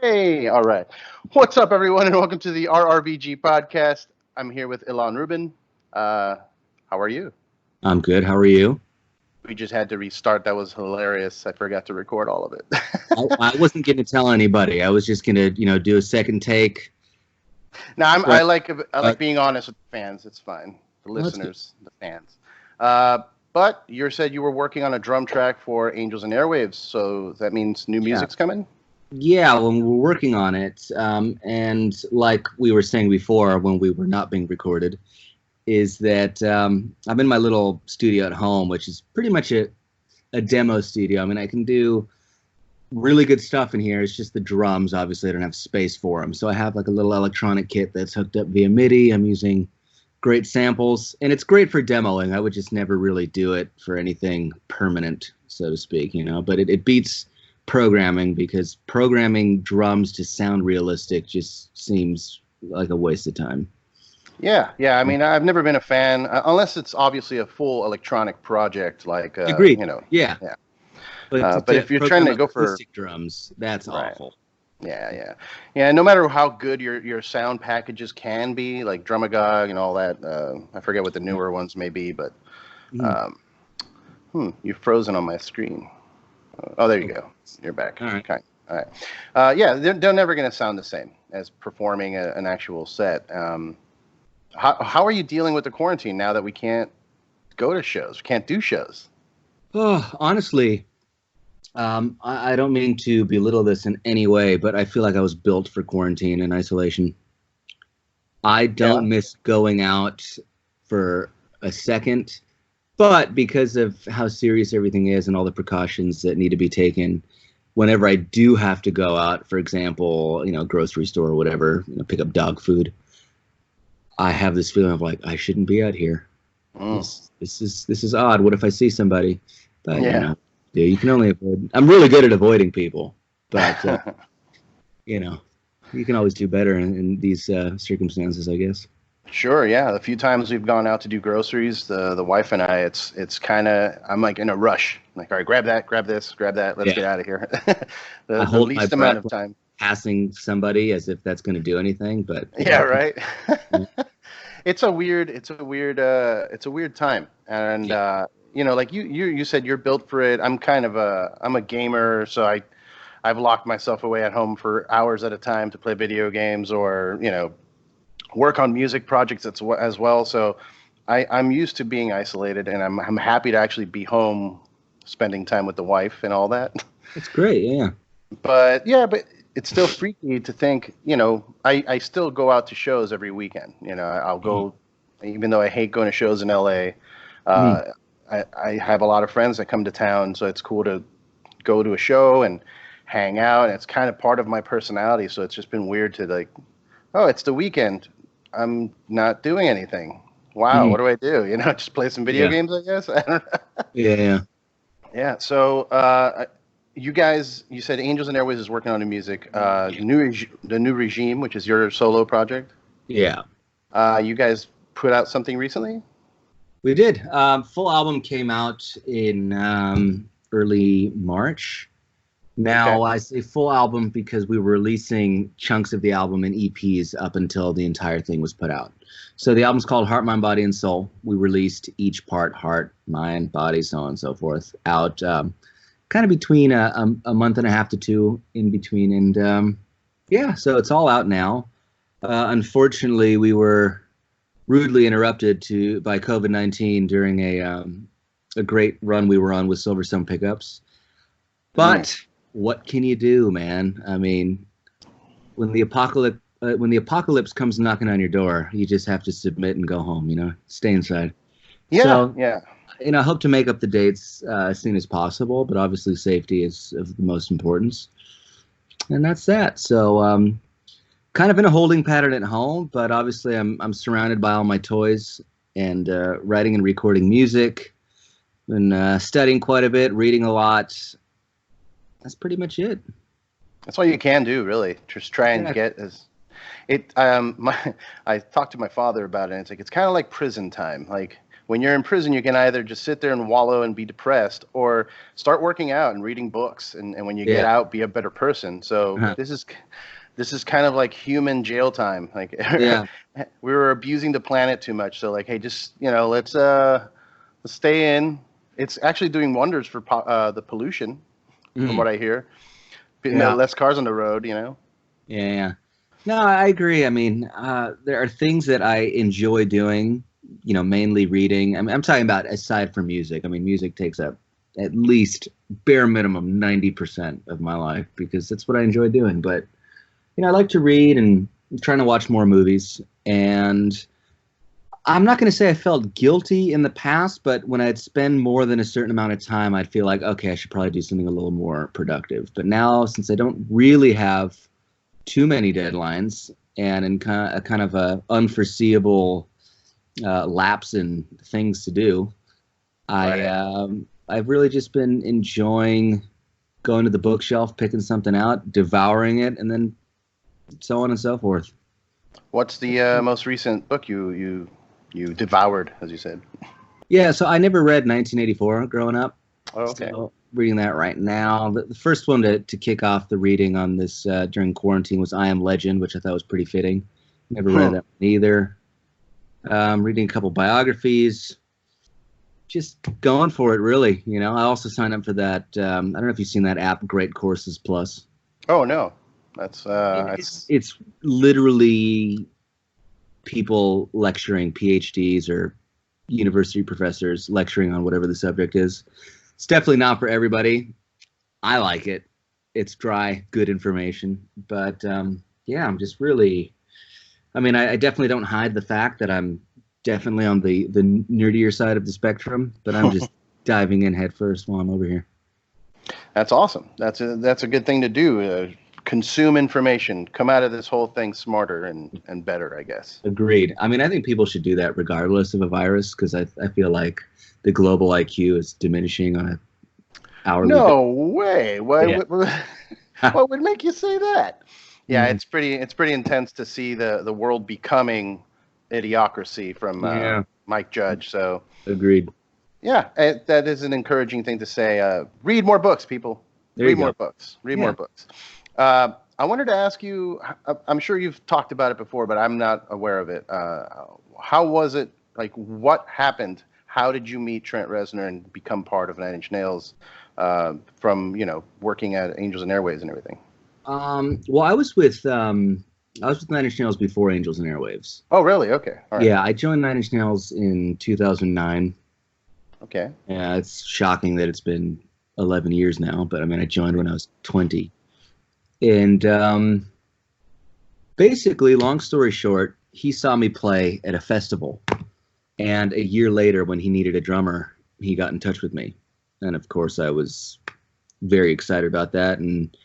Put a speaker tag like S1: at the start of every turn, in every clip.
S1: Hey, all right. What's up, everyone, and welcome to the RRBG podcast. I'm here with Ilan Rubin. How are you?
S2: I'm good. How are you?
S1: We just had to restart. That was hilarious. I forgot to record all of it.
S2: I wasn't going to tell anybody. I was just going to, do a second take.
S1: No, I like
S2: uh,
S1: being honest with the fans. It's fine. The
S2: Well, that's good.
S1: listeners, the fans. But you said you were working on a drum track for Angels and Airwaves, so that means new
S2: Yeah.
S1: music's coming?
S2: Yeah, when we're working on it, and like we were saying before when we were not being recorded, is that I'm in my little studio at home, which is pretty much a demo studio. I mean, I can do really good stuff in here. It's just the drums. Obviously, I don't have space for them. So I have like a little electronic kit that's hooked up via MIDI. I'm using great samples, and it's great for demoing. I would just never really do it for anything permanent, so to speak, But it beats programming, because programming drums to sound realistic just seems like a waste of time.
S1: Yeah. I mean, I've never been a fan, unless it's obviously a full electronic project, like,
S2: Agreed. Yeah.
S1: Yeah.
S2: But
S1: But if you're trying to
S2: program
S1: go for
S2: acoustic drums, that's
S1: right.
S2: awful.
S1: Yeah. No matter how good your sound packages can be, like Drumagog and all that. I forget what the newer ones may be, but
S2: Mhm.
S1: you've frozen on my screen. Oh, there you go. You're back.
S2: All right.
S1: Okay. All right. Yeah, they're never going to sound the same as performing an actual set. How are you dealing with the quarantine now that we can't go to shows, we can't do shows?
S2: Oh, honestly, I don't mean to belittle this in any way, but I feel like I was built for quarantine and isolation. I
S1: Yeah.
S2: don't miss going out for a second, but because of how serious everything is and all the precautions that need to be taken, whenever I do have to go out, for example, grocery store or whatever, pick up dog food, I have this feeling of like, I shouldn't be out here.
S1: Mm.
S2: This is odd. What if I see somebody? But
S1: Yeah.
S2: you can only avoid. I'm really good at avoiding people, but you can always do better in these circumstances, I guess.
S1: Sure, yeah. The few times we've gone out to do groceries, the wife and I, it's kind of, I'm like in a rush. Like, all right, grab that, grab this, grab that. Let's
S2: Yeah.
S1: get out of here.
S2: I
S1: The
S2: hold my
S1: least amount
S2: breath
S1: of time.
S2: passing somebody as if that's going to do anything, but
S1: Yeah, right.
S2: Yeah.
S1: It's a weird time, and
S2: Yeah.
S1: like you said, you're built for it. I'm a gamer, so I've locked myself away at home for hours at a time to play video games or work on music projects as well. So I'm used to being isolated, and I'm happy to actually be home, spending time with the wife and all that.
S2: It's great. Yeah.
S1: But it's still freaky to think, I still go out to shows every weekend. I'll go, even though I hate going to shows in LA.
S2: Mhm.
S1: Uh, I have a lot of friends that come to town, so it's cool to go to a show and hang out. And it's kind of part of my personality. So it's just been weird to like, oh, it's the weekend. I'm not doing anything. Wow,
S2: Mhm.
S1: what do I do? Just play some video
S2: Yeah.
S1: games, I guess. I don't know.
S2: Yeah.
S1: Yeah. So, you guys, you said Angels and Airways is working on new music. The new regime, which is your solo project.
S2: Yeah.
S1: You guys put out something recently.
S2: We did. Full album came out in early March.
S1: Okay.
S2: Now, I say full album because we were releasing chunks of the album in EPs up until the entire thing was put out. So the album's called Heart, Mind, Body, and Soul. We released each part, heart, mind, body, so on and so forth, out kind of between a month and a half to two in between. And yeah, so it's all out now. Unfortunately, we were rudely interrupted by COVID-19 during a great run we were on with Silverstone Pickups. But what can you do, man? I mean, when the apocalypse comes knocking on your door, you just have to submit and go home. Stay inside.
S1: Yeah.
S2: So,
S1: Yeah.
S2: I hope to make up the dates as soon as possible, but obviously safety is of the most importance. And that's that. So, kind of in a holding pattern at home, but obviously I'm surrounded by all my toys and writing and recording music and studying quite a bit, reading a lot. That's pretty much it.
S1: That's all you can do, really. Just try and
S2: Yeah.
S1: get as it. I talked to my father about it. And it's like it's kind of like prison time. Like when you're in prison, you can either just sit there and wallow and be depressed, or start working out and reading books. And when you get out, be a better person. So this is kind of like human jail time. Like we were abusing the planet too much. So like, hey, just, let's stay in. It's actually doing wonders for the pollution, from what I hear. Less cars on the road,
S2: Yeah. No, I agree. I mean, there are things that I enjoy doing, mainly reading. I'm talking about aside from music. I mean, music takes up at least bare minimum 90% of my life because that's what I enjoy doing. But, I like to read, and I'm trying to watch more movies. And I'm not going to say I felt guilty in the past, but when I'd spend more than a certain amount of time, I'd feel like, okay, I should probably do something a little more productive. But now, since I don't really have too many deadlines and in kind of a unforeseeable lapse in things to do, I've really just been enjoying going to the bookshelf, picking something out, devouring it, and then so on and so forth.
S1: What's the most recent book you devoured, as you said?
S2: Yeah, so I never read 1984 growing up.
S1: Oh, okay.
S2: So reading that right now. The first one to kick off the reading on this during quarantine was I Am Legend, which I thought was pretty fitting. Never read that one either. Reading a couple biographies. Just going for it, really. I also signed up for that. I don't know if you've seen that app, Great Courses Plus.
S1: Oh, no. That's
S2: it's literally people lecturing, PhDs or university professors lecturing on whatever the subject is. It's definitely not for everybody. I like it. It's dry, good information. But I'm just really, I definitely don't hide the fact that I'm definitely on the nerdier side of the spectrum, but I'm just diving in head first while I'm over here.
S1: That's awesome. That's a good thing to do. Consume information, come out of this whole thing smarter and better, I guess.
S2: Agreed. I think people should do that regardless of a virus, because I feel like the global IQ is diminishing on a hourly basis.
S1: No way. What would make you say that? Yeah, it's pretty intense to see the world becoming idiocracy from Mike Judge. So
S2: agreed.
S1: Yeah, that is an encouraging thing to say. Read more books, people. Read more books. I wanted to ask you, I'm sure you've talked about it before, but I'm not aware of it. How was it? Like, what happened? How did you meet Trent Reznor and become part of Nine Inch Nails from, working at Angels and Airwaves and everything?
S2: Well, I was with Nine Inch Nails before Angels and Airwaves.
S1: Oh, really? Okay. All right.
S2: Yeah, I joined Nine Inch Nails in 2009.
S1: Okay.
S2: Yeah, it's shocking that it's been 11 years now, but I joined when I was 20. And basically, long story short, he saw me play at a festival. And a year later, when he needed a drummer, he got in touch with me. And of course, I was very excited about that and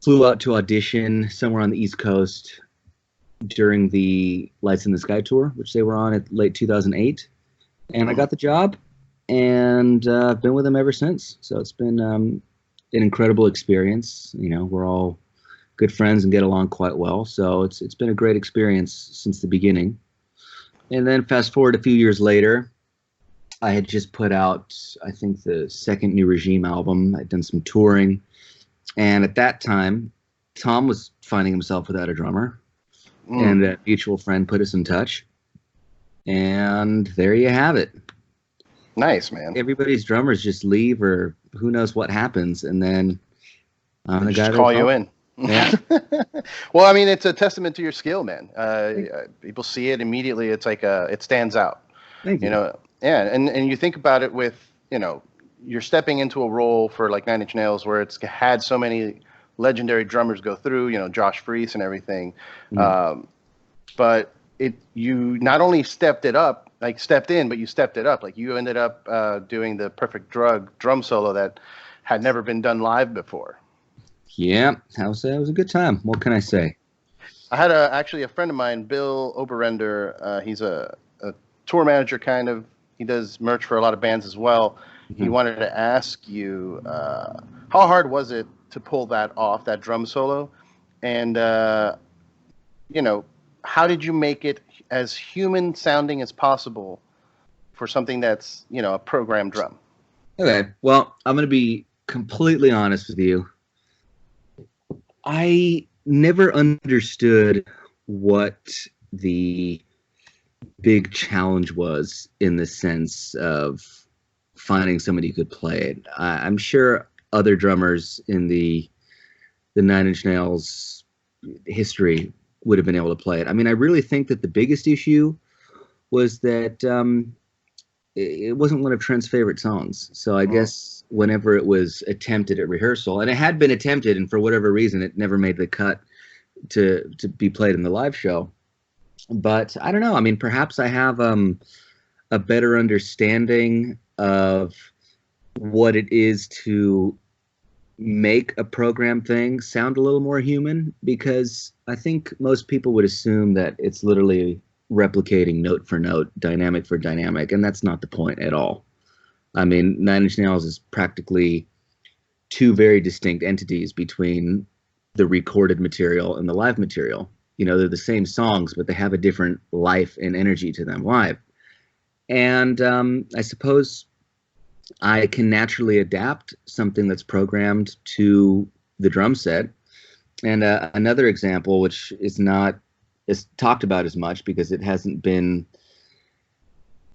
S2: flew out to audition somewhere on the East Coast during the Lights in the Sky tour, which they were on at late 2008. And I got the job, and I've been with them ever since. So it's been an incredible experience. We're all good friends and get along quite well. So it's been a great experience since the beginning. And then fast forward a few years later, I had just put out, I think, the second New Regime album. I'd done some touring. And at that time, Tom was finding himself without a drummer. And a mutual friend put us in touch. And there you have it.
S1: Nice, man.
S2: Everybody's drummers just leave, or who knows what happens. And then I'm the guy that
S1: call you in.
S2: Yeah.
S1: Well, it's a testament to your skill, man. People see it immediately. It's like it stands out.
S2: Thank you.
S1: Yeah, and you think about it with, you're stepping into a role for like Nine Inch Nails where it's had so many legendary drummers go through, Josh Freese and everything. Mm-hmm. But you not only stepped in, but you stepped it up. Like you ended up doing the Perfect Drug drum solo that had never been done live before.
S2: Yeah, it was a good time. What can I say?
S1: I had actually a friend of mine, Bill Oberender. He's a tour manager, kind of. He does merch for a lot of bands as well. Mm-hmm. He wanted to ask you, how hard was it to pull that off, that drum solo? And, how did you make it as human sounding as possible for something that's, you know, a programmed drum?
S2: Okay, well, I'm going to be completely honest with you. I never understood what the big challenge was in the sense of finding somebody who could play it. I'm sure other drummers in the Nine Inch Nails history would have been able to play it. I mean, I really think that the biggest issue was that it wasn't one of Trent's favorite songs. So I guess whenever it was attempted at rehearsal, and it had been attempted, and for whatever reason, it never made the cut to be played in the live show. But I don't know. I mean, perhaps I have a better understanding of what it is to make a program thing sound a little more human, because I think most people would assume that it's literally replicating note for note, dynamic for dynamic, and that's not the point at all. I mean, Nine Inch Nails is practically two very distinct entities between the recorded material and the live material. You know, they're the same songs, but they have a different life and energy to them live. And I suppose I can naturally adapt something that's programmed to the drum set. And another example, which is not as talked about as much because it hasn't been,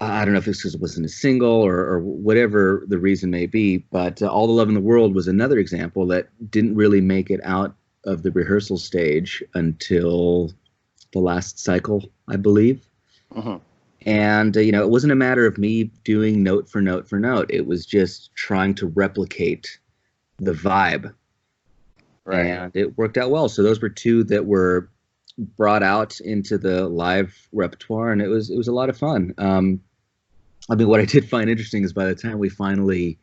S2: I don't know if it's because it wasn't a single or whatever the reason may be, but All the Love in the World was another example that didn't really make it out of the rehearsal stage until the last cycle, I believe.
S1: Mm-hmm.
S2: And, you know, it wasn't a matter of me doing note for note for note. It was just trying to replicate the vibe. Right. And it worked out well. So those were two that were brought out into the live repertoire, and it was a lot of fun. I mean, what I did find interesting is by the time we finally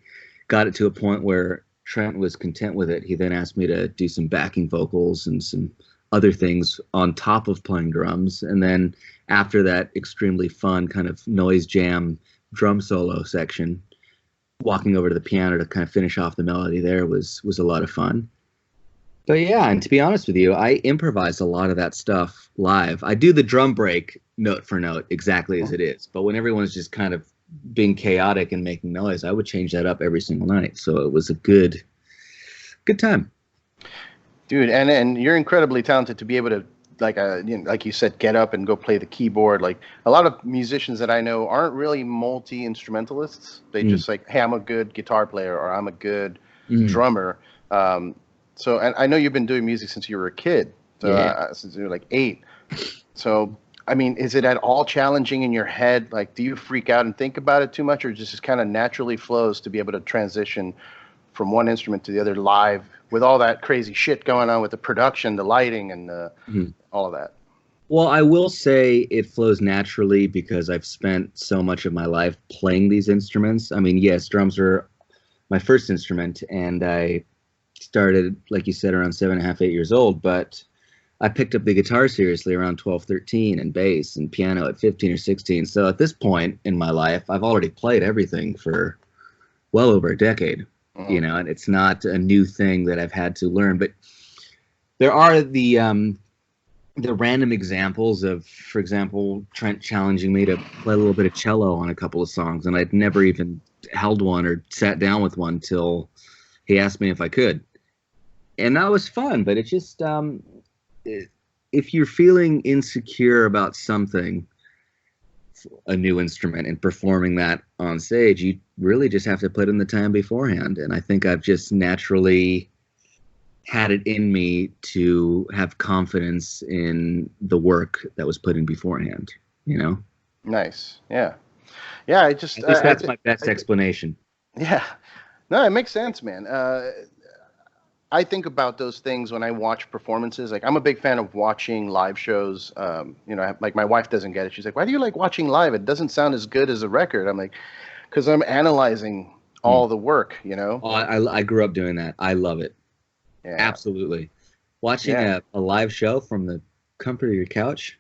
S2: got it to a point where Trent was content with it, he then asked me to do some backing vocals and some other things on top of playing drums. And then after that extremely fun kind of noise jam drum solo section, walking over to the piano to kind of finish off the melody there was a lot of fun. But yeah, and to be honest with you, I improvise a lot of that stuff live. I do the drum break note for note exactly as it is, but when everyone's just kind of being chaotic and making noise, I would change that up every single night. So it was a good time.
S1: Dude, and you're incredibly talented to be able to, like like you said, get up and go play the keyboard. Like a lot of musicians that I know aren't really multi-instrumentalists. They just like, hey, I'm a good guitar player or I'm a good drummer. So, and I know you've been doing music since you were a kid, so, since you were like 8. So, I mean, is it at all challenging in your head? Like, do you freak out and think about it too much, or just kind of naturally flows to be able to transition from one instrument to the other live with all that crazy shit going on with the production, the lighting, and all of that?
S2: Well, I will say it flows naturally because I've spent so much of my life playing these instruments. I mean, yes, drums are my first instrument, and I started, like you said, around 7.5, 8 years old, but I picked up the guitar seriously around 12, 13, and bass and piano at 15 or 16. So at this point in my life, I've already played everything for well over a decade, you know, and it's not a new thing that I've had to learn. But there are the random examples of, for example, Trent challenging me to play a little bit of cello on a couple of songs, and I'd never even held one or sat down with one till he asked me if I could. And that was fun, but it just, if you're feeling insecure about something, a new instrument, and performing that on stage, you really just have to put in the time beforehand. And I think I've just naturally had it in me to have confidence in the work that was put in beforehand, you know?
S1: Nice. Yeah. Yeah, I just...
S2: At least that's my best explanation.
S1: Yeah. No, it makes sense, man. I think about those things when I watch performances. Like, I'm a big fan of watching live shows. You know, like my wife doesn't get it. She's like, "Why do you like watching live? It doesn't sound as good as a record." I'm like, "Because I'm analyzing all the work." You know.
S2: Oh, I grew up doing that. I love it. Yeah. Absolutely. Watching a live show from the comfort of your couch,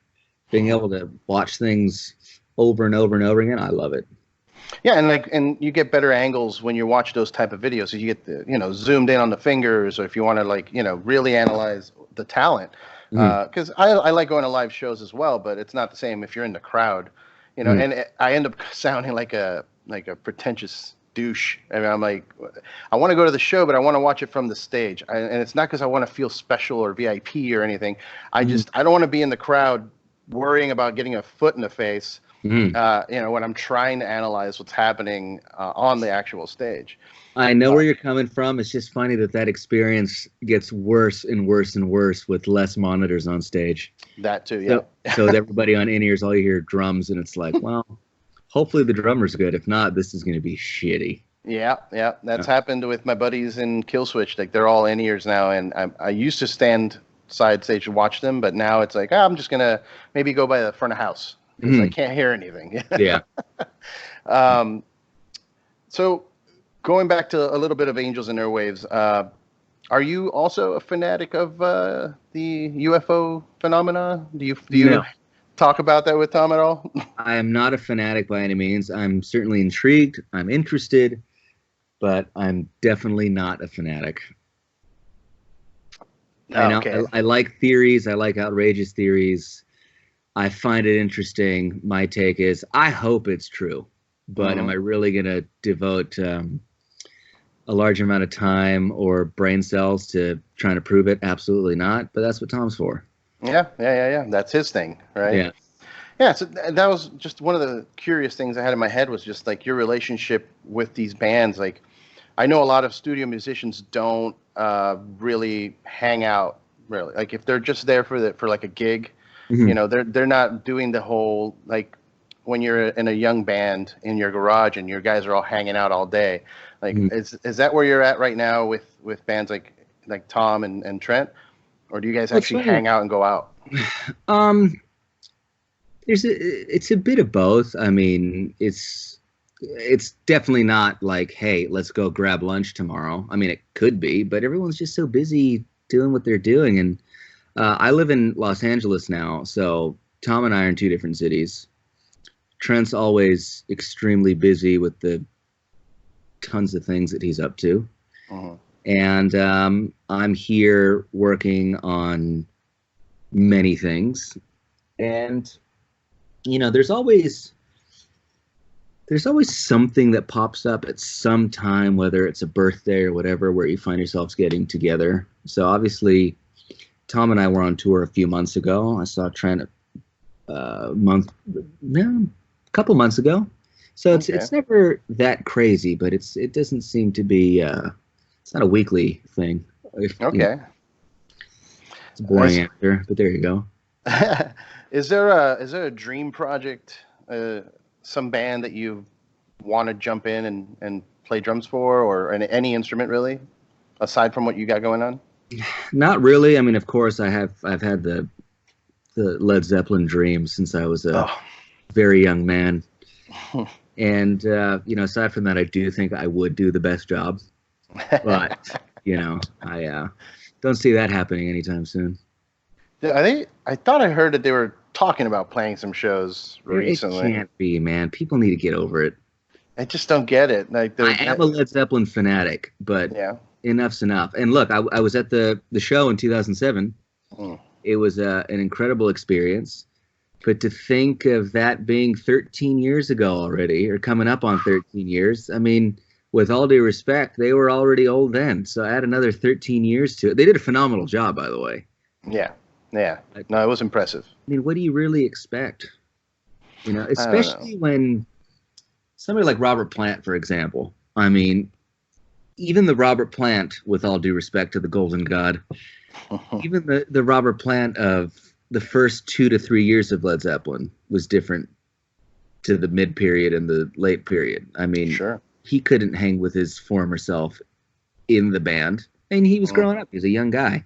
S2: being able to watch things over and over and over again. I love it.
S1: Yeah, and you get better angles when you watch those type of videos. So you get the, you know, zoomed in on the fingers, or if you want to, like, you know, really analyze the talent. Because I like going to live shows as well, but it's not the same if you're in the crowd. you know, and I end up sounding like a pretentious douche. I mean, I'm like, I want to go to the show, but I want to watch it from the stage. And it's not because I want to feel special or VIP or anything. I don't want to be in the crowd worrying about getting a foot in the face, you know, when I'm trying to analyze what's happening on the actual stage.
S2: I know where you're coming from. It's just funny that experience gets worse and worse and worse with less monitors on stage.
S1: That too, yeah.
S2: So with everybody on in-ears, all you hear drums, and it's like, well, hopefully the drummer's good. If not, this is going to be shitty.
S1: Yeah. That's happened with my buddies in Killswitch. Like, they're all in-ears now, and I used to stand side stage and watch them, but now it's like, I'm just going to maybe go by the front of house because I can't hear anything.
S2: Yeah.
S1: So going back to a little bit of Angels and Airwaves, are you also a fanatic of the UFO phenomena? Do you talk about that with Tom at all?
S2: I am not a fanatic by any means. I'm certainly intrigued. I'm interested, but I'm definitely not a fanatic.
S1: Okay.
S2: I like theories. I like outrageous theories. I find it interesting. My take is, I hope it's true, but am I really going to devote a large amount of time or brain cells to trying to prove it? Absolutely not. But that's what Tom's for.
S1: Yeah. That's his thing, right? Yeah. So that was just one of the curious things I had in my head, was just like your relationship with these bands. Like, I know a lot of studio musicians don't really hang out. Really, like if they're just there for like a gig, you know, they're not doing the whole, like when you're in a young band in your garage and your guys are all hanging out all day. Like, is that where you're at right now with bands like Tom and Trent, or do you guys actually hang out and go out?
S2: It's a bit of both. I mean, it's definitely not like, hey, let's go grab lunch tomorrow. I mean, it could be, but everyone's just so busy doing what they're doing. And I live in Los Angeles now, so Tom and I are in two different cities. Trent's always extremely busy with the tons of things that he's up to. And I'm here working on many things. And, you know, there's always something that pops up at some time, whether it's a birthday or whatever, where you find yourselves getting together. So obviously, Tom and I were on tour a few months ago. I saw Trent a couple months ago. So it's never that crazy, but it doesn't seem to be it's not a weekly thing. It's a boring answer, but there you go.
S1: Is there a dream project, some band that you want to jump in and play drums for, or any instrument really, aside from what you got going on?
S2: Not really. I mean, of course, I've had the Led Zeppelin dream since I was a very young man. And, you know, aside from that, I do think I would do the best job. But, you know, I don't see that happening anytime soon.
S1: I thought I heard that they were talking about playing some shows recently.
S2: It can't be, man. People need to get over it.
S1: I just don't get it. Like,
S2: I am a Led Zeppelin fanatic, but enough's enough. And look, I was at the show in 2007. It was an incredible experience. But to think of that being 13 years ago already, or coming up on 13 years, I mean, with all due respect, they were already old then. So add another 13 years to it. They did a phenomenal job, by the way.
S1: Yeah. No, it was impressive.
S2: I mean, what do you really expect? You know, especially when somebody like Robert Plant, for example. I mean, even the Robert Plant, with all due respect to the Golden God, even the Robert Plant of the first 2 to 3 years of Led Zeppelin was different to the mid period and the late period. I mean, he couldn't hang with his former self in the band, and he was growing up. He was a young guy.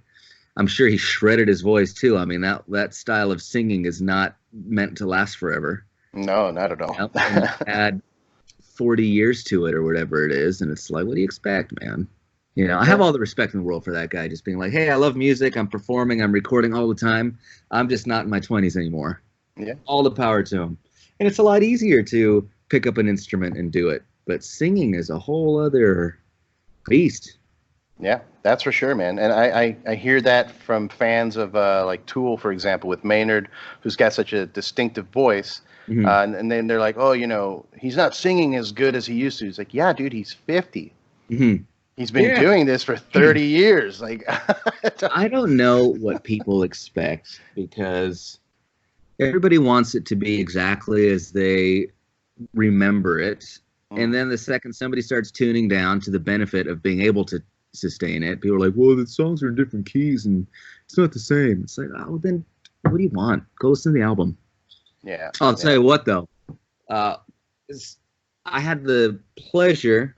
S2: I'm sure he shredded his voice too. I mean, that style of singing is not meant to last forever.
S1: No, not at all.
S2: You know? Add 40 years to it or whatever it is, and it's like, what do you expect, man? You know, I have all the respect in the world for that guy, just being like, hey, I love music, I'm performing, I'm recording all the time. I'm just not in my 20s anymore. Yeah. All the power to him. And it's a lot easier to pick up an instrument and do it. But singing is a whole other beast.
S1: Yeah, That's for sure, man. And I hear that from fans of like Tool, for example, with Maynard, who's got such a distinctive voice.
S2: Hmm.
S1: And then they're like, oh, he's not singing as good as he used to. He's like, yeah, dude, he's 50.
S2: Hmm.
S1: He's been
S2: Yeah.
S1: doing this for 30 years. Like,
S2: I don't know what people expect because everybody wants it to be exactly as they remember it. And then the second somebody starts tuning down to the benefit of being able to sustain it, people are like, well, the songs are in different keys and it's not the same. It's like, oh, then what do you want? Go listen to the album.
S1: yeah.
S2: I'll tell you what, though. I had the pleasure.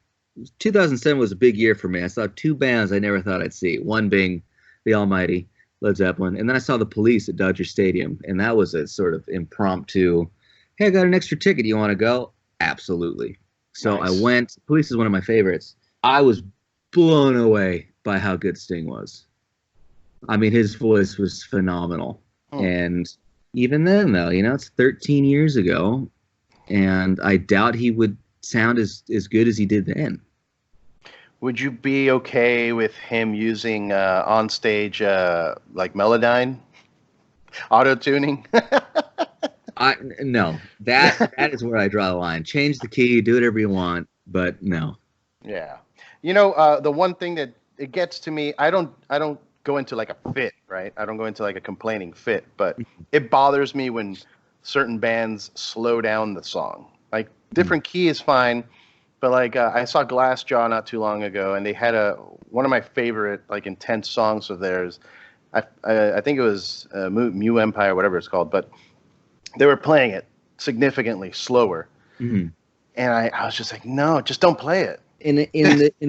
S2: 2007 was a big year for me. I saw two bands I never thought I'd see. One being the almighty Led Zeppelin, and then I saw the Police at Dodger Stadium, and that was a sort of impromptu, hey, I got an extra ticket. You want to go? Absolutely. So
S1: Nice.
S2: I went. Police is one of my favorites. I was blown away by how good Sting was. I mean, his voice was phenomenal. And even then, though, it's 13 years ago, and I doubt he would sound as good as he did then.
S1: Would you be okay with him using on stage like Melodyne auto tuning?
S2: No, that is where I draw the line. Change the key, do whatever you want, but no.
S1: Yeah. The one thing that it gets to me, I don't go into like a fit, right? I don't go into like a complaining fit, but it bothers me when certain bands slow down the song. Like different key is fine, but like I saw Glassjaw not too long ago, and they had one of my favorite like intense songs of theirs. I think it was Mew Empire, whatever it's called, but they were playing it significantly slower, and I was just like, no, just don't play it.
S2: In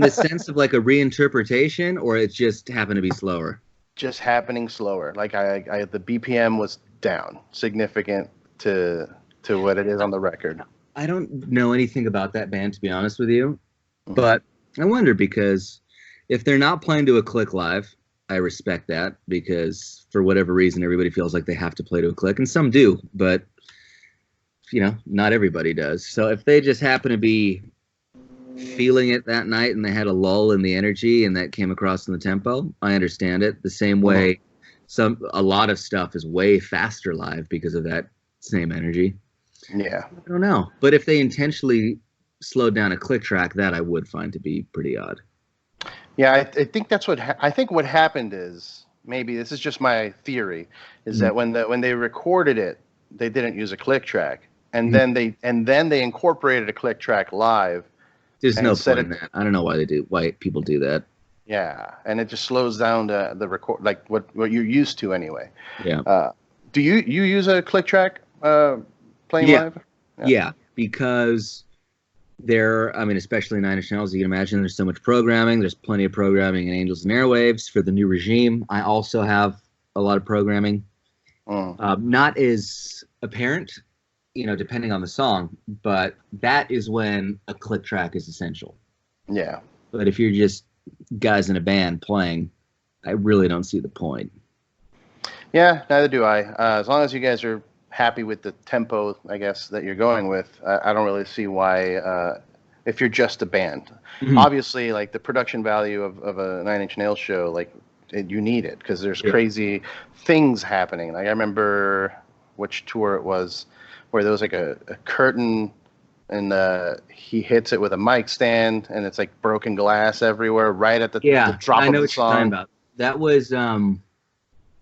S2: the sense of like a reinterpretation, or it just happened to be slower?
S1: Just happening slower. Like the BPM was down significant to what it is on the record.
S2: I don't know anything about that band, to be honest with you, but I wonder, because if they're not playing to a click live, I respect that, because for whatever reason everybody feels like they have to play to a click, and some do, but not everybody does. So if they just happen to be feeling it that night and they had a lull in the energy and that came across in the tempo, I understand it. The same way a lot of stuff is way faster live because of that same energy.
S1: Yeah.
S2: I don't know. But if they intentionally slowed down a click track, that I would find to be pretty odd.
S1: Yeah, I think that's what I think what happened is, maybe this is just my theory, is that when they recorded it, they didn't use a click track, and then they incorporated a click track live.
S2: There's no point in that. I don't know why people do that.
S1: Yeah, and it just slows down the record, like what you're used to anyway.
S2: Yeah.
S1: Do you use a click track playing live?
S2: Yeah, because especially Nine Inch Nails, you can imagine there's so much programming. There's plenty of programming in Angels and Airwaves for the new regime. I also have a lot of programming. Not as apparent, depending on the song, but that is when a click track is essential.
S1: Yeah.
S2: But if you're just guys in a band playing, I really don't see the point.
S1: Yeah, neither do I. As long as you guys are happy with the tempo, I guess, that you're going with, I don't really see why, if you're just a band. Obviously, like the production value of a Nine Inch Nails show, like you need it because there's crazy things happening. Like I remember which tour it was where there was like a curtain and he hits it with a mic stand and it's like broken glass everywhere right at the drop of the song. What you're talking about.
S2: That was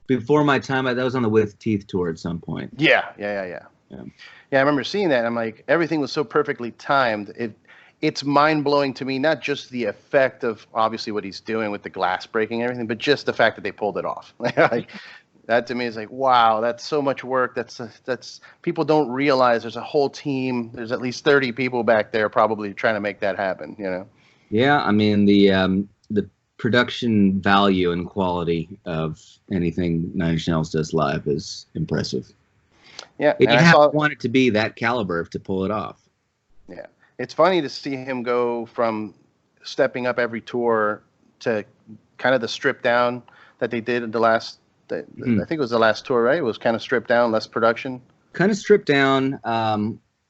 S2: before my time. That was on the With Teeth tour at some point.
S1: Yeah. I remember seeing that. And I'm like, everything was so perfectly timed. It's mind-blowing to me, not just the effect of obviously what he's doing with the glass breaking and everything, but just the fact that they pulled it off. Like, that to me is like, wow, that's so much work. That's people don't realize there's a whole team. There's at least 30 people back there probably trying to make that happen,
S2: Yeah, I mean, the production value and quality of anything Nine Inch Nails does live is impressive.
S1: Yeah,
S2: and you have to want it to be that caliber to pull it off.
S1: Yeah. It's funny to see him go from stepping up every tour to kind of the strip down that they did in the last, I think it was the last tour, right? It was kind of stripped down, less production.
S2: Kind of stripped down.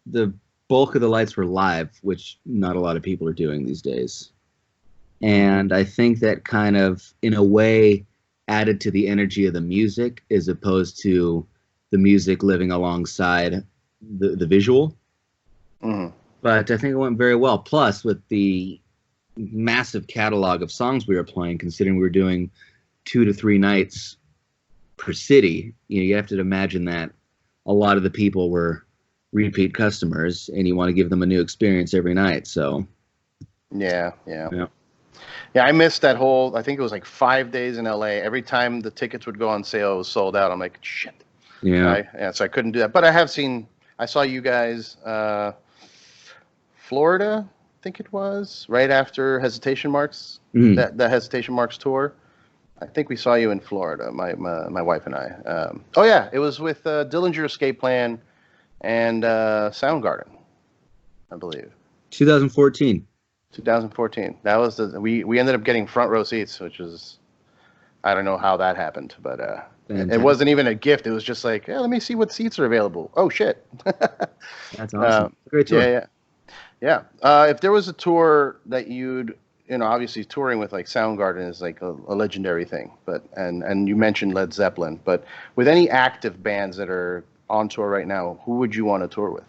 S2: The bulk of the lights were live, which not a lot of people are doing these days. And I think that kind of, in a way, added to the energy of the music as opposed to the music living alongside the visual.
S1: Mm-hmm.
S2: But I think it went very well. Plus, with the massive catalog of songs we were playing, considering we were doing 2 to 3 nights per city, you have to imagine that a lot of the people were repeat customers, and you want to give them a new experience every night. So,
S1: Yeah. I missed that whole. I think it was like 5 days in LA. Every time the tickets would go on sale, it was sold out. I'm like, shit.
S2: yeah.
S1: So I couldn't do that. But I saw you guys, Florida, I think it was, right after Hesitation Marks, that Hesitation Marks tour. I think we saw you in Florida, my wife and I. Oh, yeah, it was with Dillinger Escape Plan and Soundgarden, I believe.
S2: 2014.
S1: 2014. That was we ended up getting front row seats, which is, I don't know how that happened, but it wasn't even a gift. It was just like, yeah, let me see what seats are available. Oh, shit.
S2: That's awesome. Great tour.
S1: Yeah. If there was a tour that you'd, obviously touring with like Soundgarden is like a legendary thing, but and you mentioned Led Zeppelin, but with any active bands that are on tour right now, who would you want to tour with?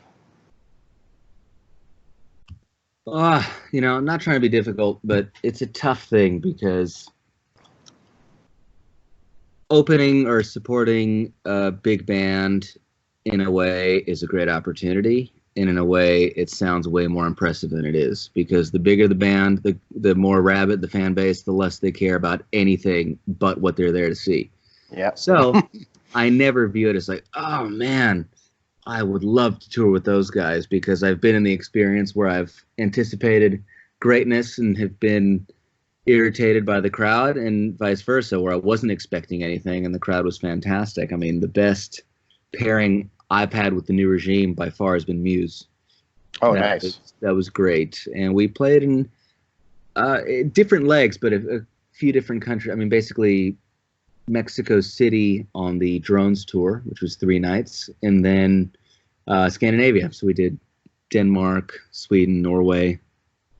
S2: I'm not trying to be difficult, but it's a tough thing because opening or supporting a big band in a way is a great opportunity. And in a way, it sounds way more impressive than it is, because the bigger the band, the more rabid the fan base, the less they care about anything but what they're there to see.
S1: Yeah.
S2: So I never view it as like, oh man, I would love to tour with those guys, because I've been in the experience where I've anticipated greatness and have been irritated by the crowd, and vice versa, where I wasn't expecting anything and the crowd was fantastic. I mean, the best pairing I've had with the New Regime by far has been Muse.
S1: Oh, nice.
S2: That was great. And we played in different legs, but a few different countries. I mean, basically Mexico City on the Drones tour, which was 3 nights, and then Scandinavia. So we did Denmark, Sweden, Norway,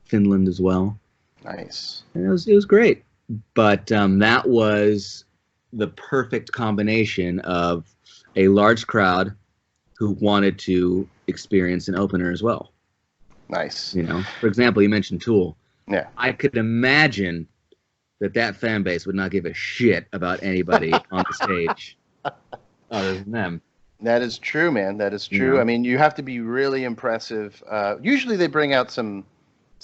S2: Finland as well.
S1: Nice.
S2: And it was great. But that was the perfect combination of a large crowd who wanted to experience an opener as well.
S1: Nice.
S2: For example, you mentioned Tool.
S1: Yeah.
S2: I could imagine that fan base would not give a shit about anybody on the stage other than them.
S1: That is true, man. That is true. I mean, you have to be really impressive. Usually they bring out some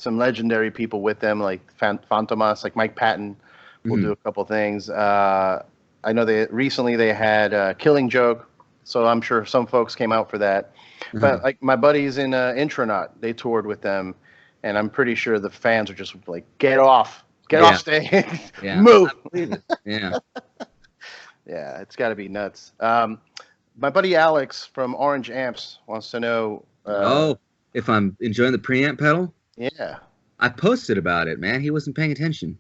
S1: legendary people with them, like Fantomas, like Mike Patton will do a couple things. I know they had Killing Joke, so I'm sure some folks came out for that. But like my buddies in Intronaut, they toured with them, and I'm pretty sure the fans are just like, get off stage, move.
S2: Yeah.
S1: Yeah, it's got to be nuts. My buddy Alex from Orange Amps wants to know.
S2: If I'm enjoying the preamp pedal?
S1: Yeah.
S2: I posted about it, man. He wasn't paying attention.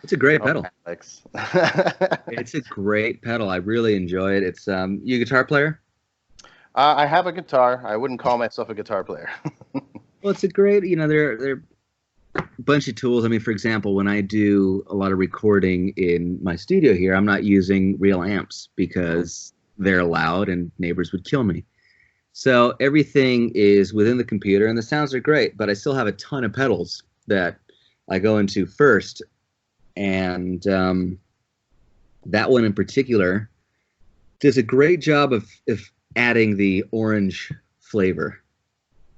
S2: It's a great pedal.
S1: Alex.
S2: It's a great pedal. I really enjoy it. It's you a guitar player?
S1: I have a guitar. I wouldn't call myself a guitar player.
S2: Well, it's a great, there are a bunch of tools. I mean, for example, when I do a lot of recording in my studio here, I'm not using real amps because they're loud and neighbors would kill me. So everything is within the computer, and the sounds are great, but I still have a ton of pedals that I go into first. And that one in particular does a great job of adding the orange flavor.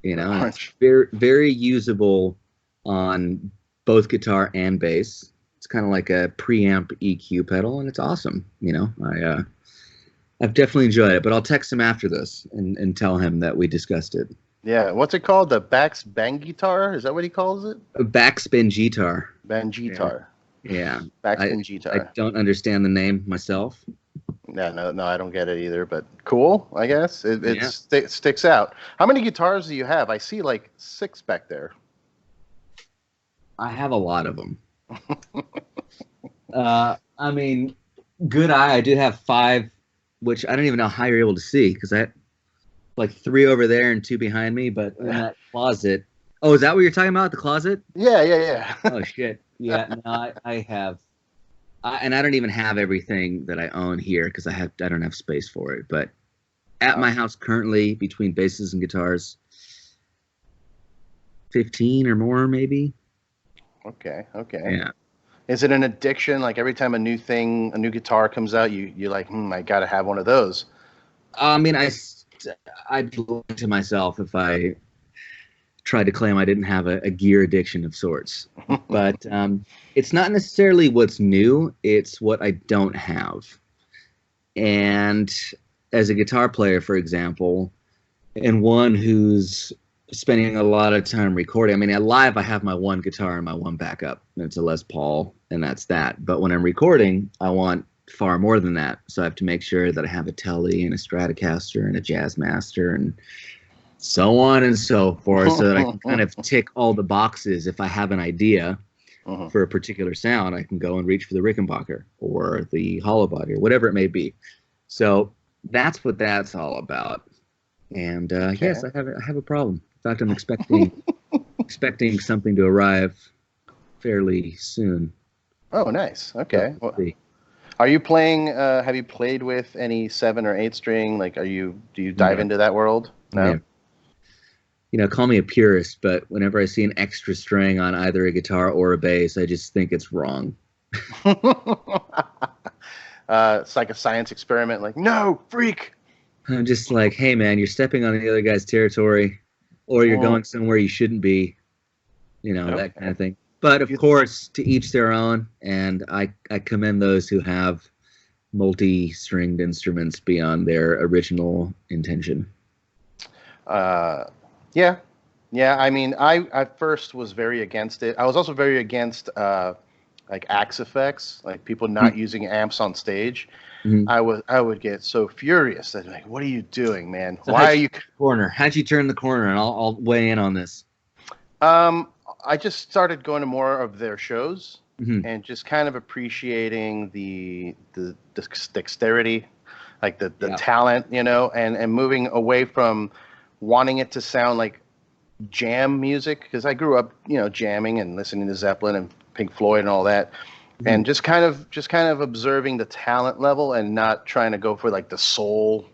S2: It's very, very usable on both guitar and bass. It's kind of like a preamp EQ pedal, and it's awesome. I've definitely enjoyed it, but I'll text him after this and tell him that we discussed it.
S1: Yeah, what's it called? The backspin guitar? Is that what he calls it?
S2: A backspin guitar.
S1: Bangitar.
S2: Yeah.
S1: Backspin guitar.
S2: I don't understand the name myself.
S1: Yeah, no, I don't get it either. But cool, I guess it sticks out. How many guitars do you have? I see like 6 back there.
S2: I have a lot of them. I mean, good eye. I do have 5, which I don't even know how you're able to see, because I have like 3 over there and 2 behind me. But in that closet, Oh, is that what you're talking about? The closet?
S1: Yeah.
S2: Oh shit. Yeah, no, I have, and I don't even have everything that I own here because I don't have space for it. But at my house currently, between basses and guitars, 15 or more, maybe.
S1: Okay.
S2: Yeah.
S1: Is it an addiction? Like every time a new guitar comes out, you're like, I gotta have one of those.
S2: I mean, I'd lie to myself if I tried to claim I didn't have a gear addiction of sorts. But it's not necessarily what's new, it's what I don't have. And as a guitar player, for example, and one who's spending a lot of time recording, I mean, at live, I have my one guitar and my one backup, and it's a Les Paul, and that's that. But when I'm recording, I want far more than that. So I have to make sure that I have a Tele and a Stratocaster and a Jazzmaster and so on and so forth, so that I can kind of tick all the boxes. If I have an idea for a particular sound, I can go and reach for the Rickenbacker or the hollow body or whatever it may be. So that's what that's all about. And yes, I have a problem. In fact, I'm expecting something to arrive fairly soon.
S1: Oh, nice. Okay. Well, are you playing? Have you played with any 7 or 8 string? Like, do you dive into that world? No. Yeah.
S2: You know, call me a purist, but whenever I see an extra string on either a guitar or a bass, I just think it's wrong.
S1: It's like a science experiment. Like, no, freak.
S2: I'm just like, hey, man, you're stepping on the other guy's territory, or you're going somewhere you shouldn't be. You know, that kind of thing. But, of course, to each their own, and I commend those who have multi-stringed instruments beyond their original intention.
S1: Yeah. I mean, I first was very against it. I was also very against like axe effects, like people not using amps on stage. I would get so furious. I'd be like, "What are you doing, man?
S2: So
S1: why are you
S2: corner? How'd you turn the corner?" And I'll weigh in on this.
S1: I just started going to more of their shows and just kind of appreciating the dexterity, like the talent, you know, and moving away from wanting it to sound like jam music, because I grew up, you know, jamming and listening to Zeppelin and Pink Floyd and all that, and just kind of observing the talent level and not trying to go for like the soul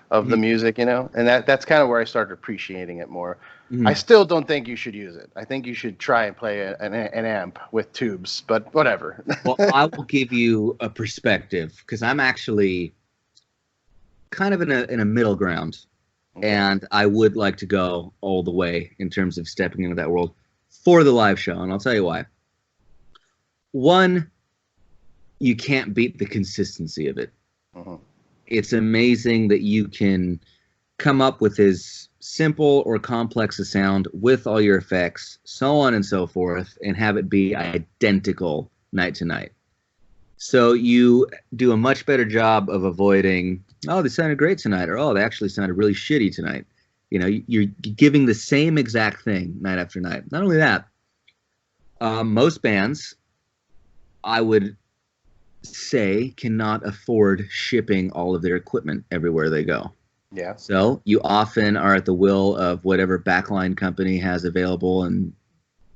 S1: of the music, you know. And that's kind of where I started appreciating it more. I still don't think you should use it. I think you should try and play an amp with tubes, but whatever.
S2: Well, I will give you a perspective, because I'm actually kind of in a middle ground. And I would like to go all the way in terms of stepping into that world for the live show. And I'll tell you why. One, you can't beat the consistency of it. It's amazing that you can come up with as simple or complex a sound with all your effects, so on and so forth, and have it be identical night to night. So you do a much better job of avoiding, oh, they sounded great tonight, or oh, they actually sounded really shitty tonight. You know, you're giving the same exact thing night after night. Not only that, most bands, I would say, cannot afford shipping all of their equipment everywhere they go.
S1: Yeah.
S2: So you often are at the will of whatever backline company has available in,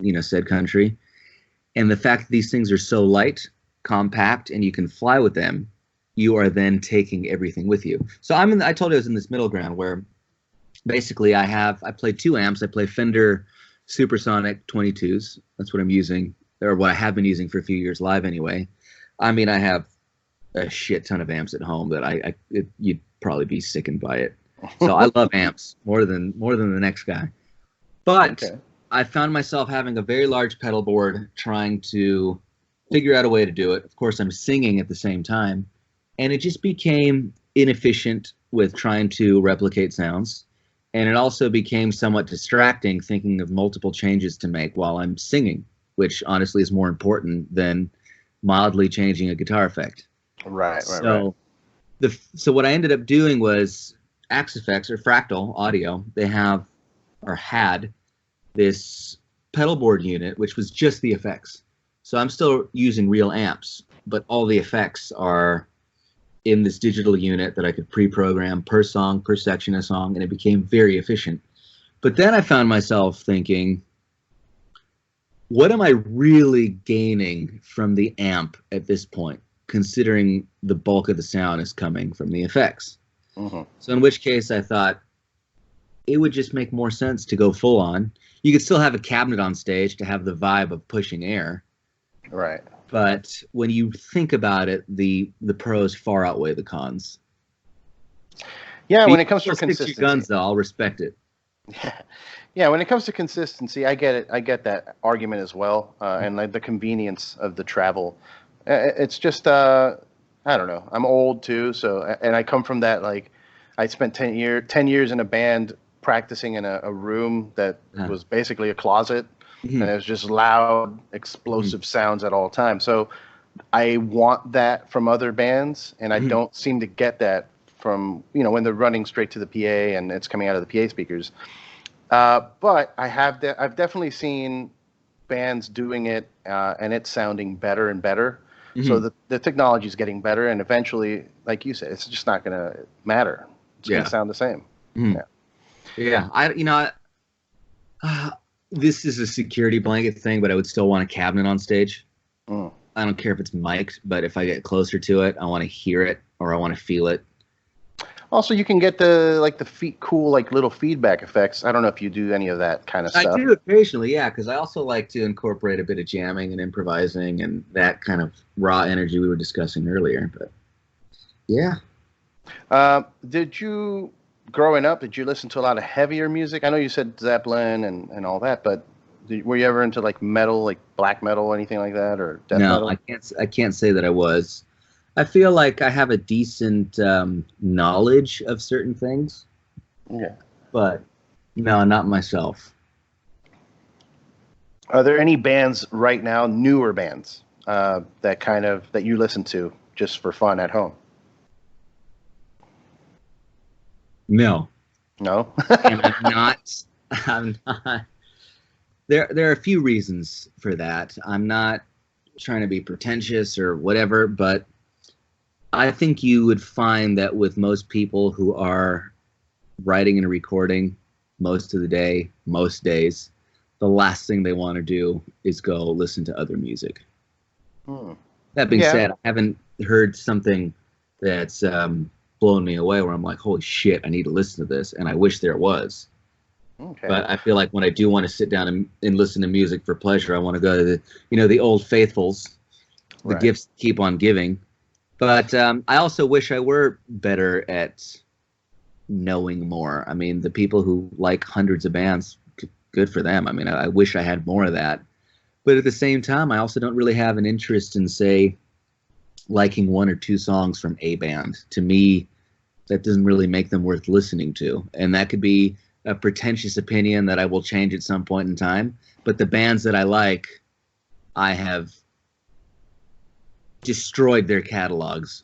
S2: you know, said country. And the fact that these things are so light, compact, and you can fly with them, you are then taking everything with you. So I told you I was in this middle ground where basically I play 2 amps. I play Fender Supersonic 22s. That's what I'm using, or what I have been using for a few years live anyway. I mean, I have a shit ton of amps at home that you'd probably be sickened by it. So I love amps more than the next guy. But I found myself having a very large pedal board, trying to figure out a way to do it. Of course, I'm singing at the same time, and it just became inefficient with trying to replicate sounds. And it also became somewhat distracting, thinking of multiple changes to make while I'm singing, which honestly is more important than mildly changing a guitar effect.
S1: Right.
S2: So what I ended up doing was Axe Effects, or Fractal Audio. They have, or had, this pedal board unit, which was just the effects. So I'm still using real amps, but all the effects are in this digital unit that I could pre-program per song, per section of song, and it became very efficient. But then I found myself thinking, what am I really gaining from the amp at this point, considering the bulk of the sound is coming from the effects?
S1: Mm-hmm.
S2: So in which case I thought it would just make more sense to go full on. You could still have a cabinet on stage to have the vibe of pushing air.
S1: Right.
S2: But when you think about it, the pros far outweigh the cons.
S1: Yeah, when it comes to consistency.
S2: Stick to your guns, though, I'll respect it.
S1: Yeah, when it comes to consistency, I get it. I get that argument as well, and like the convenience of the travel. It's just, I don't know. I'm old too, so and I come from that. Like, I spent 10 years in a band practicing in a room that was basically a closet, and it was just loud, explosive sounds at all times. So I want that from other bands, and I don't seem to get that from, when they're running straight to the PA and it's coming out of the PA speakers. But I've definitely seen bands doing it, and it's sounding better and better. So the technology is getting better, and eventually, like you said, it's just not going to matter. It's going to sound the same.
S2: Yeah. This is a security blanket thing, but I would still want a cabinet on stage. I don't care if it's mic'd, but if I get closer to it, I want to hear it or I want to feel it.
S1: Also, you can get the cool little feedback effects. I don't know if you do any of that kind of stuff.
S2: I do occasionally, yeah, because I also like to incorporate a bit of jamming and improvising and that kind of raw energy we were discussing earlier. But yeah.
S1: Growing up, did you listen to a lot of heavier music? I know you said Zeppelin and all that, but were you ever into metal, like black metal, anything like that, or death metal?
S2: No, I can't say that I was. I feel like I have a decent knowledge of certain things.
S1: Yeah.
S2: But no, not myself.
S1: Are there any bands right now, newer bands, that you listen to just for fun at home?
S2: No.
S1: No?
S2: And I'm not. There are a few reasons for that. I'm not trying to be pretentious or whatever, but I think you would find that with most people who are writing and recording most of the day, most days, the last thing they want to do is go listen to other music. That being said, I haven't heard something that's blown me away where I'm like, holy shit, I need to listen to this, and I wish there was.
S1: Okay. But
S2: I feel like when I do want to sit down and listen to music for pleasure, I want to go to the old faithfuls, the gifts keep on giving. But I also wish I were better at knowing more. I mean, the people who like hundreds of bands, good for them. I mean, I wish I had more of that. But at the same time, I also don't really have an interest in, say, liking one or two songs from a band. To me, that doesn't really make them worth listening to. And that could be a pretentious opinion that I will change at some point in time. But the bands that I like, I have destroyed their catalogs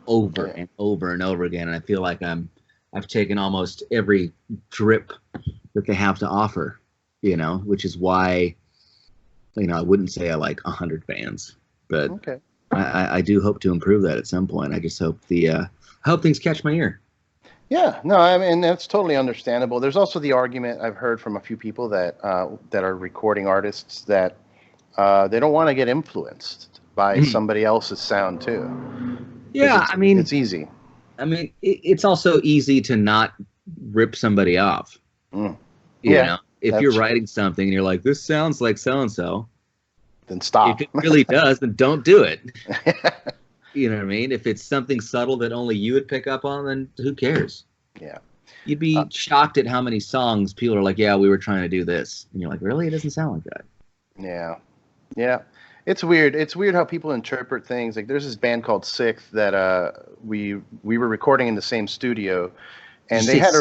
S2: over and over and over again, and I feel like I've taken almost every drip that they have to offer, which is why I wouldn't say I like 100 bands, but I do hope to improve that at some point. I just hope I hope things catch my ear.
S1: Yeah, no, I mean that's totally understandable. There's also the argument I've heard from a few people that are recording artists that they don't want to get influenced by somebody else's sound too.
S2: Yeah, I mean,
S1: it's easy.
S2: I mean, it's also easy to not rip somebody off. You know, if you're writing something and you're like, this sounds like so-and-so,
S1: then stop.
S2: If it really does, then don't do it. You know what I mean? If it's something subtle that only you would pick up on, then who cares?
S1: Yeah.
S2: You'd be shocked at how many songs people are like, yeah, we were trying to do this. And you're like, really? It doesn't sound like that.
S1: Yeah. Yeah. It's weird. It's weird how people interpret things. Like there's this band called Sixth that we were recording in the same studio, and they had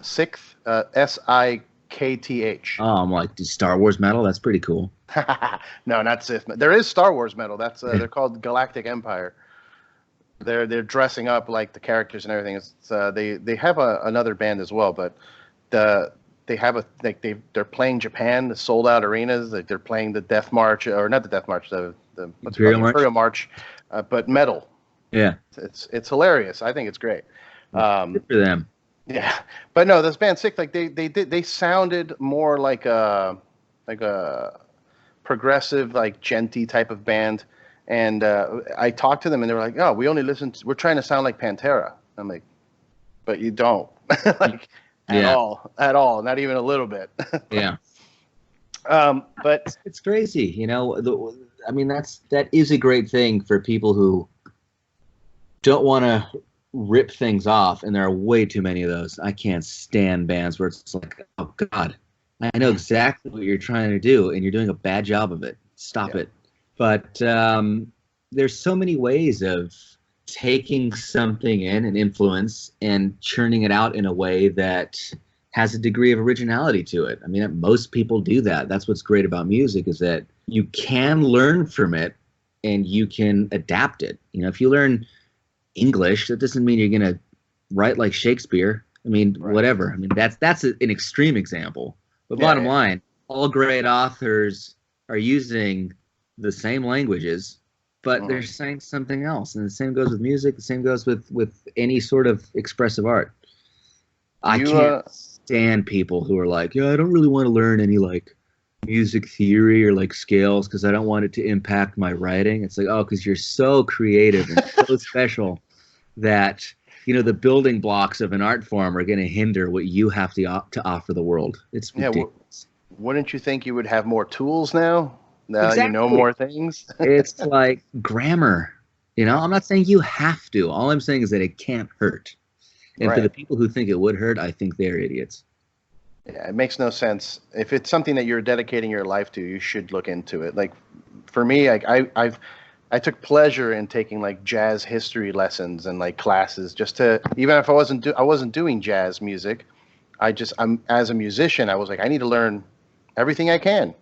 S1: Sixth, Sikth.
S2: Oh, I'm like, Star Wars metal? That's pretty cool.
S1: No, not Sith. There is Star Wars metal. That's they're called Galactic Empire. They're dressing up like the characters and everything. It's they have another band as well, but they have they're playing Japan, the sold out arenas. Like they're playing the Death March, or not the Death March, the Imperial March, but metal.
S2: Yeah,
S1: it's hilarious. I think it's great.
S2: Good for them.
S1: Yeah, but no, this band Sick, like they sounded more like a progressive, like genty type of band. And I talked to them, and they were like, "Oh, we only we're trying to sound like Pantera." I'm like, "But you don't, like at all, not even a little bit."
S2: Yeah.
S1: But
S2: it's crazy, you know. I mean, that is a great thing for people who don't want to rip things off, and there are way too many of those. I can't stand bands where it's like, "Oh God, I know exactly what you're trying to do, and you're doing a bad job of it. Stop it." But there's so many ways of taking something in, an influence, and churning it out in a way that has a degree of originality to it. I mean, most people do that. That's what's great about music, is that you can learn from it and you can adapt it. You know, if you learn English, that doesn't mean you're going to write like Shakespeare. I mean, whatever. I mean, that's an extreme example. But bottom line, all great authors are using the same languages, but they're saying something else. And the same goes with music. The same goes with any sort of expressive art. I can't stand people who are like, "Yeah, I don't really want to learn any like music theory or like scales because I don't want it to impact my writing." It's like, oh, because you're so creative and so special that, you know, the building blocks of an art form are going to hinder what you have to offer the world. It's ridiculous.
S1: Wouldn't you think you would have more tools now? Now you know more things.
S2: It's like grammar. You know, I'm not saying you have to. All I'm saying is that it can't hurt. And for the people who think it would hurt, I think they're idiots.
S1: Yeah, it makes no sense. If it's something that you're dedicating your life to, you should look into it. Like for me, like I took pleasure in taking like jazz history lessons and like classes just to, even if I wasn't doing jazz music, I'm as a musician, I was like, I need to learn everything I can.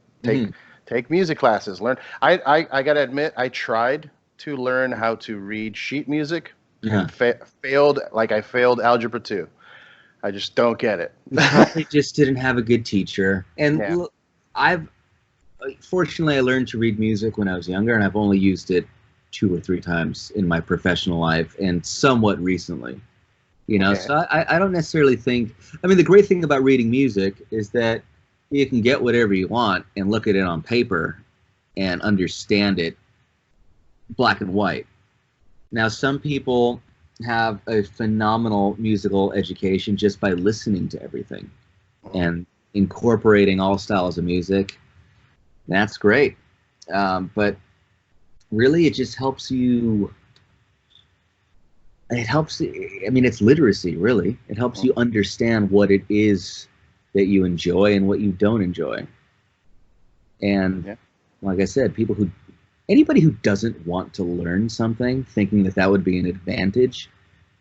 S1: Take music classes, learn. I got to admit, I tried to learn how to read sheet music. Failed, like I failed Algebra 2. I just don't get it.
S2: You probably just didn't have a good teacher. And look, fortunately, I learned to read music when I was younger, and I've only used it 2 or 3 times in my professional life, and somewhat recently. You know, so I don't necessarily think. I mean, the great thing about reading music is that you can get whatever you want and look at it on paper and understand it black and white. Now, some people have a phenomenal musical education just by listening to everything and incorporating all styles of music. That's great. But really, it just helps you. It helps. I mean, it's literacy, really. It helps you understand what it is that you enjoy and what you don't enjoy. And like I said, anybody who doesn't want to learn something, thinking that would be an advantage,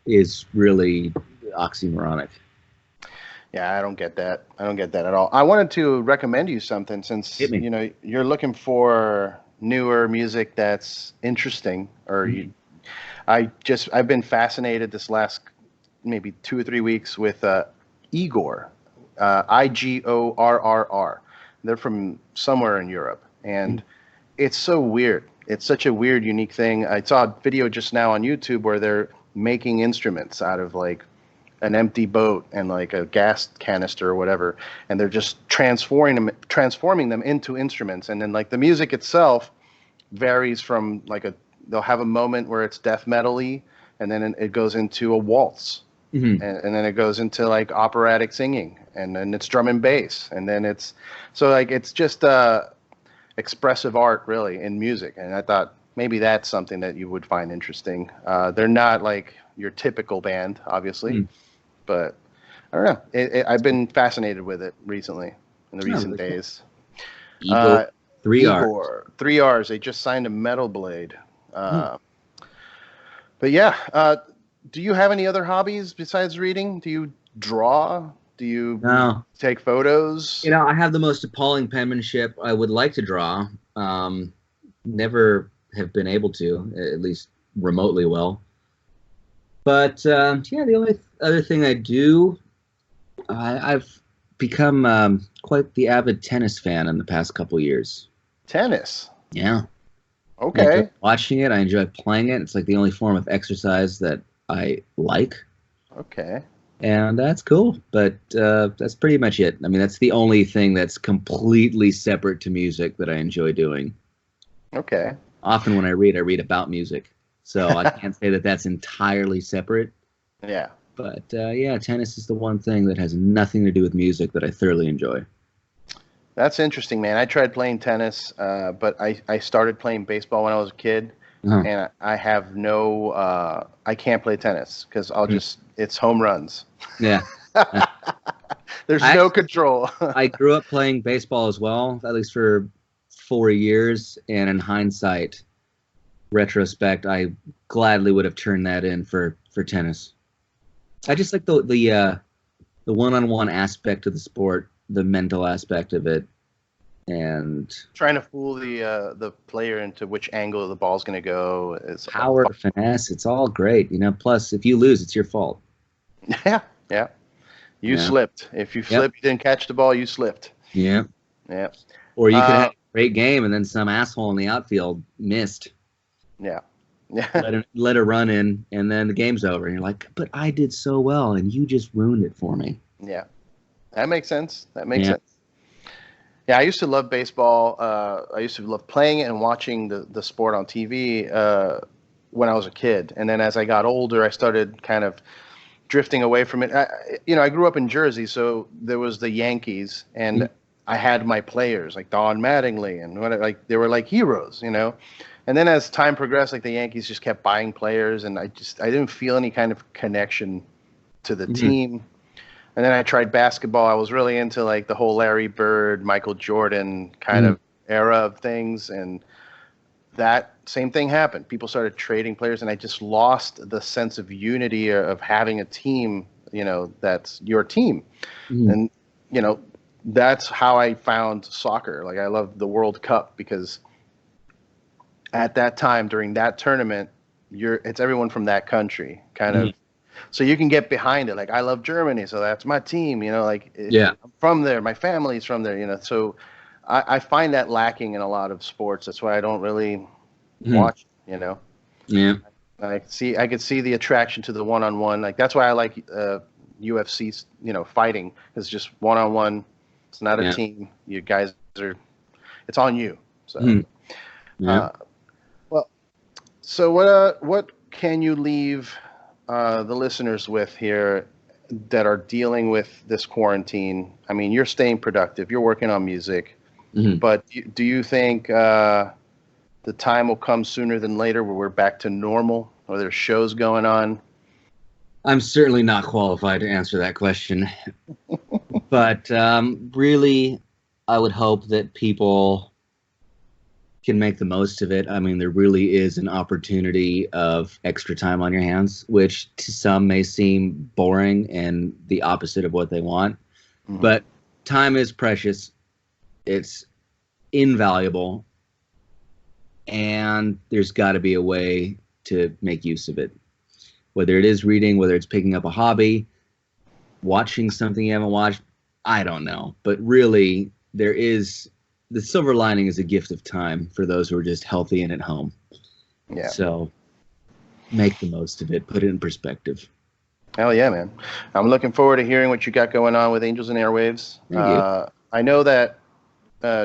S2: is really oxymoronic.
S1: Yeah, I don't get that. I don't get that at all. I wanted to recommend you something since you know you're looking for newer music that's interesting. Or I've been fascinated this last maybe 2 or 3 weeks with Igor, Igorr. They're from somewhere in Europe, and it's so weird. It's such a weird, unique thing. I saw a video just now on YouTube where they're making instruments out of like an empty boat and like a gas canister or whatever, and they're just transforming them into instruments. And then like the music itself varies from like they'll have a moment where it's death metal-y, and then it goes into a waltz, and then it goes into like operatic singing, and then it's drum and bass, and then it's just expressive art really in music. And I thought maybe that's something that you would find interesting. They're not like your typical band, obviously, but I don't know. I've been fascinated with it recently, in the recent days.
S2: Igor, 3 R's.
S1: 3 R's. They just signed a Metal Blade. But yeah, do you have any other hobbies besides reading? Do you draw? Do you take photos?
S2: You know, I have the most appalling penmanship. I would like to draw. Never have been able to, at least remotely well. But the only other thing I do, I've become quite the avid tennis fan in the past couple years.
S1: Tennis?
S2: Yeah.
S1: Okay.
S2: I enjoy watching it. I enjoy playing it. It's like the only form of exercise that I like.
S1: Okay.
S2: And that's cool, but that's pretty much it. I mean, that's the only thing that's completely separate to music that I enjoy doing.
S1: Okay.
S2: Often when I read about music, so I can't say that that's entirely separate.
S1: Yeah.
S2: But yeah, tennis is the one thing that has nothing to do with music that I thoroughly enjoy.
S1: That's interesting, man. I tried playing tennis, but I started playing baseball when I was a kid,
S2: Uh-huh.
S1: and I have no, I can't play tennis because it's home runs.
S2: Yeah.
S1: There's no control.
S2: I grew up playing baseball as well, at least for 4 years, and in hindsight, retrospect, I gladly would have turned that in for tennis. I just like the one-on-one aspect of the sport, the mental aspect of it, and
S1: Trying to fool the player into which angle the ball's going to go is
S2: power, finesse. It's all great, you know. Plus, if you lose, it's your fault.
S1: Yeah. You slipped. If you slipped, you didn't catch the ball, you slipped.
S2: Yeah.
S1: Yeah.
S2: Or you could have a great game and then some asshole in the outfield missed.
S1: Yeah.
S2: let a run in, and then the game's over. And you're like, but I did so well, and you just ruined it for me.
S1: Yeah. That makes sense. Sense. Yeah, I used to love baseball. I used to love playing it and watching the sport on TV when I was a kid. And then as I got older, I started kind of drifting away from it. I grew up in Jersey, so there was the Yankees, and I had my players like Don Mattingly, and they were like heroes, you know. And then as time progressed, like the Yankees just kept buying players, and I didn't feel any kind of connection to the team. And then I tried basketball. I was really into like the whole Larry Bird, Michael Jordan kind of era of things, and that same thing happened. People started trading players, and I just lost the sense of unity of having a team, you know, that's your team. And, you know, that's how I found soccer. Like I love the World Cup because at that time during that tournament, it's everyone from that country kind of. So you can get behind it. Like I love Germany, so that's my team. You know, like I'm from there. My family's from there. You know, so I find that lacking in a lot of sports. That's why I don't really watch. You know.
S2: Yeah.
S1: I could see the attraction to the one-on-one. Like that's why I like UFC. You know, fighting is just one-on-one. It's not a team. You guys are. It's on you. So. So what can you leave the listeners with here that are dealing with this quarantine? I mean, you're staying productive. You're working on music. But do you think the time will come sooner than later where we're back to normal or there's shows going on?
S2: I'm certainly not qualified to answer that question. But really, I would hope that people can make the most of it. I mean, there really is an opportunity of extra time on your hands, which to some may seem boring and the opposite of what they want. But time is precious. It's invaluable. And there's got to be a way to make use of it. Whether it is reading, whether it's picking up a hobby, watching something you haven't watched, I don't know. But really, the silver lining is a gift of time for those who are just healthy and at home. Yeah. So make the most of it. Put it in perspective.
S1: Hell yeah, man. I'm looking forward to hearing what you got going on with Angels and Airwaves. I know that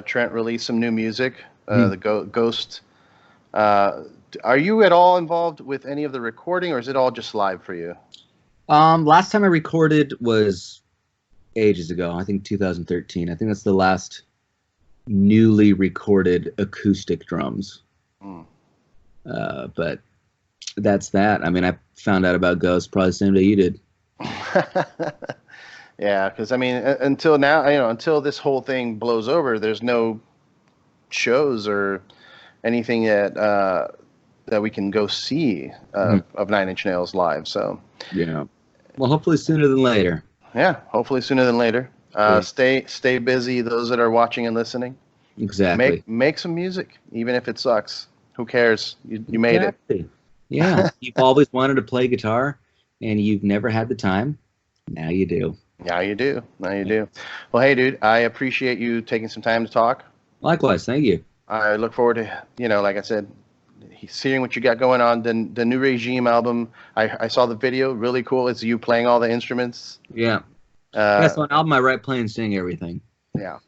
S1: Trent released some new music, the Ghost. Are you at all involved with any of the recording, or is it all just live for you?
S2: Last time I recorded was ages ago. I think 2013. I think that's the last newly recorded acoustic drums. But that's that. I mean, I found out about Ghost probably the same day you did.
S1: Yeah, because I mean, until now, you know, until this whole thing blows over, there's no shows or anything that we can go see of Nine Inch Nails live. So
S2: yeah, well, hopefully sooner than later.
S1: Yeah, hopefully sooner than later. Stay busy, those that are watching and listening.
S2: Exactly.
S1: Make some music, even if it sucks. Who cares? You made it.
S2: Yeah. You've always wanted to play guitar, and you've never had the time. Now you do.
S1: Now you do. Well, hey, dude, I appreciate you taking some time to talk.
S2: Likewise. Thank you.
S1: I look forward to, you know, like I said, seeing what you got going on. The New Regime album, I saw the video, really cool. It's you playing all the instruments.
S2: Yeah. Yeah, so on album I write, play, and sing everything.
S1: Yeah.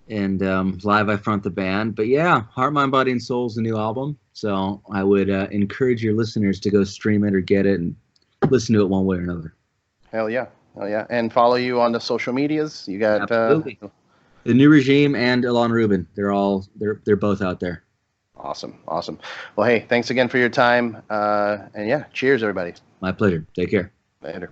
S2: And live I front the band. But yeah, Heart, Mind, Body, and Soul is the new album. So I would encourage your listeners to go stream it or get it and listen to it one way or another.
S1: Hell yeah. And follow you on the social medias. You got
S2: Absolutely. The New Regime and Ilan Rubin. They're both out there.
S1: Awesome. Well, hey, thanks again for your time. And yeah, cheers, everybody.
S2: My pleasure. Take care.
S1: Later.